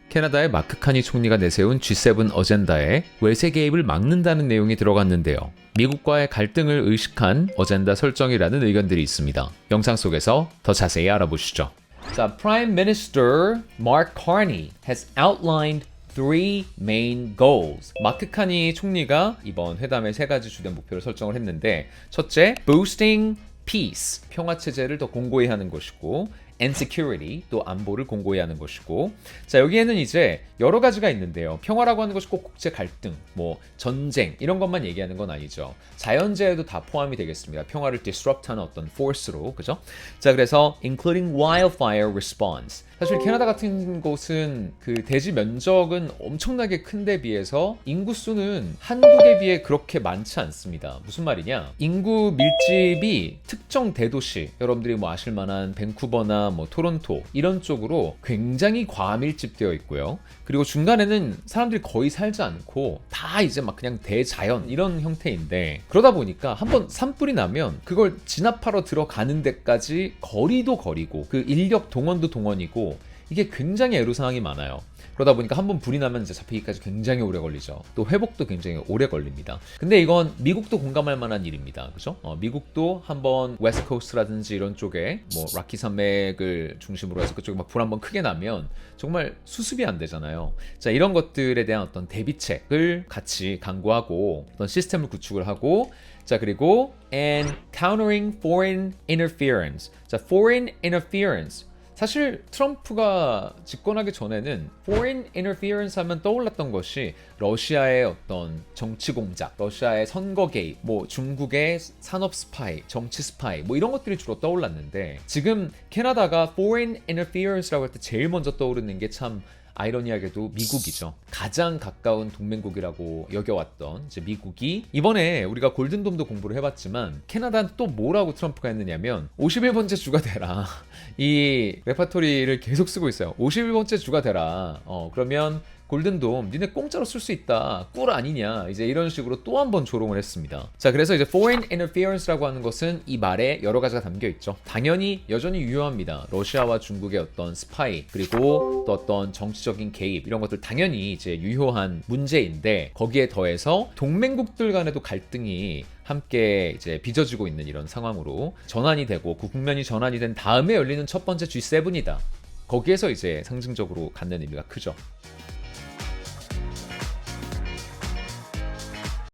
캐나다의 마크 카니 총리가 내세운 G7 어젠다에 외세 개입을 막는다는 내용이 들어갔는데요. 미국과의 갈등을 의식한 어젠다 설정이라는 의견들이 있습니다. 영상 속에서 더 자세히 알아보시죠. 자, Prime Minister Mark Carney has outlined three main goals. 마크 카니 총리가 이번 회담의 세 가지 주된 목표를 설정을 했는데, 첫째, boosting peace, 평화 체제를 더 공고히 하는 것이고, and security, 또 안보를 공고히 하는 것이고, 자, 여기에는 이제 여러 가지가 있는데요. 평화라고 하는 것이 꼭 국제 갈등, 뭐 전쟁 이런 것만 얘기하는 건 아니죠. 자연재해도 다 포함이 되겠습니다. 평화를 disrupt하는 어떤 force로, 그죠? 자, 그래서 including wildfire response. 사실 캐나다 같은 곳은 그 대지 면적은 엄청나게 큰데 비해서 인구 수는 한국에 비해 그렇게 많지 않습니다. 무슨 말이냐? 인구 밀집이 특정 대도시, 여러분들이 뭐 아실 만한 밴쿠버나 뭐 토론토 이런 쪽으로 굉장히 과밀집되어 있고요. 그리고 중간에는 사람들이 거의 살지 않고 다 이제 막 그냥 대자연 이런 형태인데, 그러다 보니까 한번 산불이 나면 그걸 진압하러 들어가는 데까지 거리도 거리고 그 인력 동원도 동원이고, 이게 굉장히 애로사항이 많아요. 그러다 보니까 한번 불이 나면 이제 잡히기까지 굉장히 오래 걸리죠. 또 회복도 굉장히 오래 걸립니다. 근데 이건 미국도 공감할 만한 일입니다. 그죠? 미국도 한번 웨스트 코스트라든지 이런 쪽에 뭐 락키 산맥을 중심으로 해서 그쪽에 막 불 한번 크게 나면 정말 수습이 안 되잖아요. 자, 이런 것들에 대한 어떤 대비책을 같이 강구하고 어떤 시스템을 구축을 하고, 자, 그리고 and countering foreign interference. 자, foreign interference. 사실 트럼프가 집권하기 전에는 foreign interference 하면 떠올랐던 것이 러시아의 어떤 정치 공작, 러시아의 선거 개입, 뭐 중국의 산업 스파이, 정치 스파이, 뭐 이런 것들이 주로 떠올랐는데, 지금 캐나다가 foreign interference라고 할 때 제일 먼저 떠오르는 게 참 아이러니하게도 미국이죠. 가장 가까운 동맹국이라고 여겨왔던 이제 미국이, 이번에 우리가 골든돔도 공부를 해봤지만 캐나다는 또 뭐라고 트럼프가 했느냐면 51번째 주가 되라. 이 레파토리를 계속 쓰고 있어요. 51번째 주가 되라. 그러면 골든돔 니네 공짜로 쓸 수 있다. 꿀 아니냐. 이제 이런 식으로 또 한 번 조롱을 했습니다. 자, 그래서 이제 foreign interference라고 하는 것은 이 말에 여러 가지가 담겨 있죠. 당연히 여전히 유효합니다. 러시아와 중국의 어떤 스파이, 그리고 또 어떤 정치적인 개입, 이런 것들 당연히 이제 유효한 문제인데, 거기에 더해서 동맹국들 간에도 갈등이 함께 이제 빚어지고 있는 이런 상황으로 전환이 되고, 그 국면이 전환이 된 다음에 열리는 첫 번째 G7이다. 거기에서 이제 상징적으로 갖는 의미가 크죠.